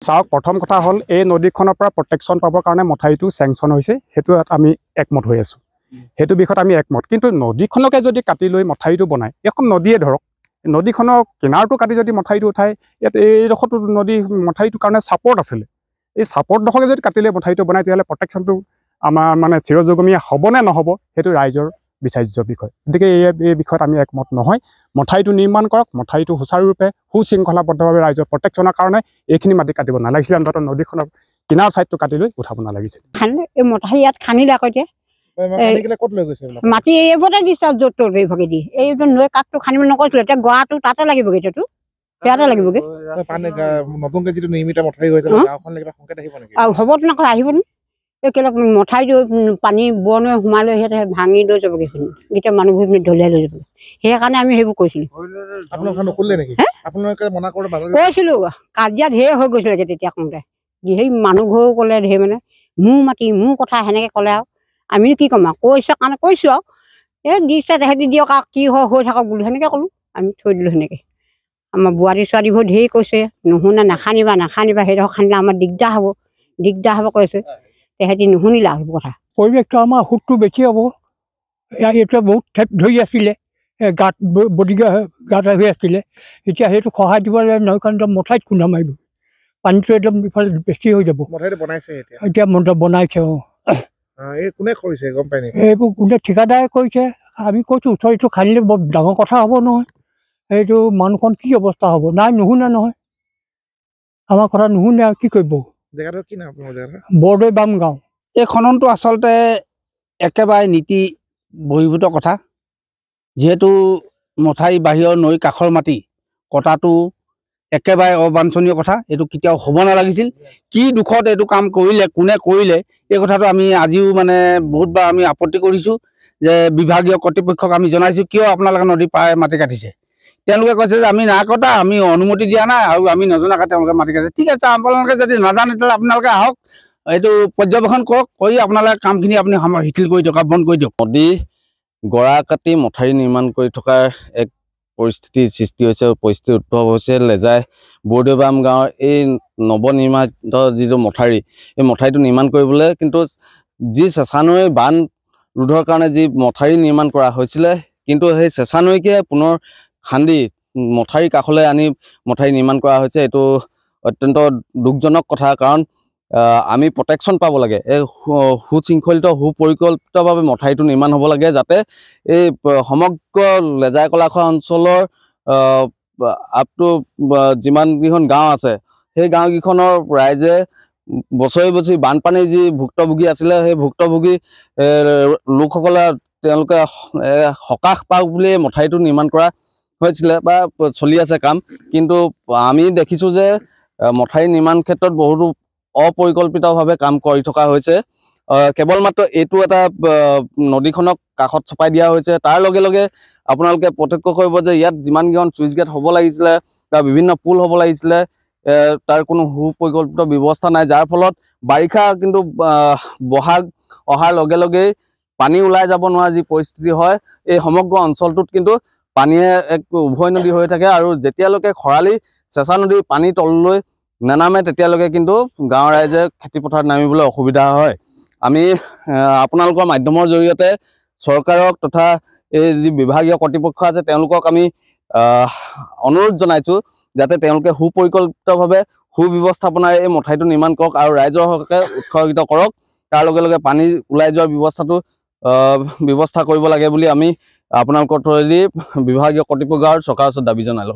চাওক প্ৰথম কথা হ'ল এই নদীখনৰ পৰা প্ৰটেকশ্যন পাবৰ কাৰণে মথাউৰিটো চেংচন হৈছে, সেইটো আমি একমত হৈ আছোঁ, সেইটো বিষয়ত আমি একমত। কিন্তু নদীখনকে যদি কাটি লৈ মথাউৰিটো বনায়, এখন নদীয়ে ধৰক নদীখনৰ কিনাৰটো কাটি যদি মথাউৰিটো উঠায়, ইয়াত এইডোখৰটো নদী মথাউৰিটোৰ কাৰণে ছাপৰ্ট আছিলে, এই ছাপৰ্টডোখৰকে যদি কাটি লৈ মথাউৰিটো বনায়, তেতিয়াহ'লে প্ৰটেকশ্যনটো আমাৰ মানে চিৰযুগমীয়া হ'বনে নহ'ব সেইটো ৰাইজৰ বিচাৰ্য বিষয়। গতিকে এই বিষয়ত আমি একমত নহয়। মথাউৰিটো নিৰ্মাণ কৰক, মথাউৰিটো সুচাৰুৰূপে সুশৃংখলাবদ্ধভাৱে ৰাইজৰ প্ৰটেকশ্যনৰ কাৰণে এইখিনি মাটি কাটিব নালাগিছিলে, অন্ততঃ নদীখনৰ কিনাৰ ছাইডটো কাটি লৈ উঠাব নালাগিছিল। এই মথাউৰি ইয়াত খান্দিলে আকৌ এতিয়া মাটি এইবোৰতে দিছে য'ত ত'ত এইভাগেদি এইটো নৈ কাষটো খান্দিব নকৈছিলে, এতিয়া গৰাটো তাতে লাগিবগৈ, এতিয়াতো ইয়াতে লাগিবগৈ। হ'বতো নকয় আহিব নে এই কেলে মথাউৰিটো পানী বৰনৈ সোমাই লৈ সিহঁতে ভাঙি লৈ যাবগৈ, গোটেই মানুহবোৰ ঢলিয়াই লৈ যাবগৈ। সেইকাৰণে আমি সেইবোৰ কৈছিলোঁ, কৈছিলোঁ কাজিয়া ঢেৰ হৈ গৈছিলেগৈ তেতিয়া কওঁতে। সেই মানুহ ঘৰেও ক'লে ঢেৰ, মানে মোৰ মাটি মোৰ কথা সেনেকৈ ক'লে আৰু আমিনো কি ক'ম আৰু, কৈছে কাৰণে কৈছোঁ আৰু এই দিছে তেহেঁতি দিয়ক আৰু কি হয় হৈ থাকক বুলি সেনেকৈ ক'লোঁ। আমি থৈ দিলোঁ সেনেকৈ। আমাৰ বোৱাৰী ছোৱালীবোৰ ঢেৰ কৈছে নুশুনে, নাখান্দিবা নাখান্দিবা, সেইডোখৰ খান্দিলে আমাৰ দিগদাৰ হ'ব কৈছে, তেহেঁতি নুশুনিলে আৰু সেইবোৰ কথা। পৰিৱেশটো আমাৰ সুতটো বেছি হ'ব। এইটোৱে বহুত ঠেপ ধৰি আছিলে, গাঁত বডিগা গাঁত হৈ আছিলে, এতিয়া সেইটো সহায় দিব লাগে। নৈখন একদম মথাউৰিত খুন্দা মাৰিব, পানীটো একদম ইফালে বেছি হৈ যাব। এতিয়া বনাইছে। এইবোৰ কোনে ঠিকাদাৰে কৰিছে, আমি কৈছোঁ ওচৰটো খান্দিলে বৰ ডাঙৰ কথা হ'ব নহয়। এইটো মানুহখন কি অৱস্থা হ'ব, নাই নুশুনে নহয়, আমাৰ কথা নুশুনে আৰু কি কৰিব। বৰদৈ বাম গাঁও। এই খননটো আচলতে একেবাৰে নীতি বহিৰ্ভূত কথা। যিহেতু মথাউৰি বাহিৰৰ নৈ কাষৰ মাটি কটাটো একেবাৰে অবাঞ্ছনীয় কথা, এইটো কেতিয়াও হ'ব নালাগিছিল। কি দুখত এইটো কাম কৰিলে, কোনে কৰিলে, এই কথাটো আমি আজিও মানে বহুতবাৰ আমি আপত্তি কৰিছোঁ, যে বিভাগীয় কৰ্তৃপক্ষক আমি জনাইছোঁ কিয় আপোনালোকে নদীৰ পাৰে মাটি কাটিছে। তেওঁলোকে কৈছে যে আমি নাই কটা, আমি অনুমতি দিয়া নাই আৰু আমি নজনাকৈ তেওঁলোকে মাটি কাটিছে। ঠিক আছে, আপোনালোকে যদি নাজানে তেতিয়াহ'লে আপোনালোকে আহক, এইটো পৰ্যবেক্ষণ কৰক, কৰি আপোনালোকে কামখিনি আপুনি শিথিল কৰি দিয়ক, বন্ধ কৰি দিয়ক। নদী গৰা কাটি মথাউৰি নিৰ্মাণ কৰি থকাৰ এক পৰিস্থিতিৰ সৃষ্টি হৈছে, পৰিস্থিতি উদ্ভৱ হৈছে লেজাই বৰদৈবাম গাঁৱৰ এই নৱনিৰ্মিত যিটো মথাউৰি, এই মথাউৰিটো নিৰ্মাণ কৰিবলৈ কিন্তু যি চেঁচানৈ বান ৰোধৰ কাৰণে যি মথাউৰি নিৰ্মাণ কৰা হৈছিলে, কিন্তু সেই চেঁচানৈকে পুনৰ খান্দি মথাউৰি কাষলৈ আনি মথাউৰি নিৰ্মাণ কৰা হৈছে। এইটো অত্যন্ত দুখজনক কথা, কাৰণ আমি প্ৰটেকশ্যন পাব লাগে, এই সুশৃংখলিত সুপৰিকল্পিতভাৱে মথাউৰিটো নিৰ্মাণ হ'ব লাগে, যাতে এই সমগ্ৰ লেজাই কলাখোৱা অঞ্চলৰ আপ টু যিমানকেইখন গাঁও আছে, সেই গাঁওকেইখনৰ ৰাইজে বছৰি বছৰি বানপানীৰ যি ভুক্তভোগী আছিলে, সেই ভুক্তভোগী লোকসকলে তেওঁলোকে সকাহ পাওক বুলিয়ে মথাউৰিটো নিৰ্মাণ কৰা হৈছিলে বা চলি আছে কাম। কিন্তু আমি দেখিছোঁ যে মথাউৰি নিৰ্মাণ ক্ষেত্ৰত বহুতো অপৰিকল্পিতভাৱে কাম কৰি থকা হৈছে। কেৱল মাত্ৰ এইটো এটা নদীখনক কাষত চপাই দিয়া হৈছে, তাৰ লগে লগে আপোনালোকে প্ৰত্যক্ষ কৰিব যে ইয়াত যিমানকেইখন চুইচ গেট হ'ব লাগিছিলে বা বিভিন্ন পুল হ'ব লাগিছিলে, তাৰ কোনো সুপৰিকল্পিত ব্যৱস্থা নাই, যাৰ ফলত বাৰিষা কিন্তু বহাগ অহাৰ লগে লগেই পানী ওলাই যাব নোৱাৰা যি পৰিস্থিতি হয়, এই সমগ্ৰ অঞ্চলটোত কিন্তু পানীয়ে এক উভয় নদী হৈ থাকে। আৰু যেতিয়ালৈকে খৰালি চেঁচা নদীৰ পানী তললৈ নানামে, তেতিয়ালৈকে কিন্তু গাঁৱৰ ৰাইজে খেতিপথাৰত নামিবলৈ অসুবিধা হয়। আমি আপোনালোকৰ মাধ্যমৰ জৰিয়তে চৰকাৰক তথা এই যি বিভাগীয় কৰ্তৃপক্ষ আছে তেওঁলোকক আমি অনুৰোধ জনাইছোঁ, যাতে তেওঁলোকে সুপৰিকল্পিতভাৱে সুব্যৱস্থাপনাৰে এই মথাউৰিটো নিৰ্মাণ কৰক আৰু ৰাইজৰ হকে উৎসাহিত কৰক। তাৰ লগে লগে পানী ওলাই যোৱাৰ ব্যৱস্থা কৰিব লাগে বুলি আমি আপোনালোকৰ থ্ৰুৱেদি বিভাগীয় কৰ্তৃপক্ষ আৰু চৰকাৰৰ ওচৰত দাবী জনালোঁ।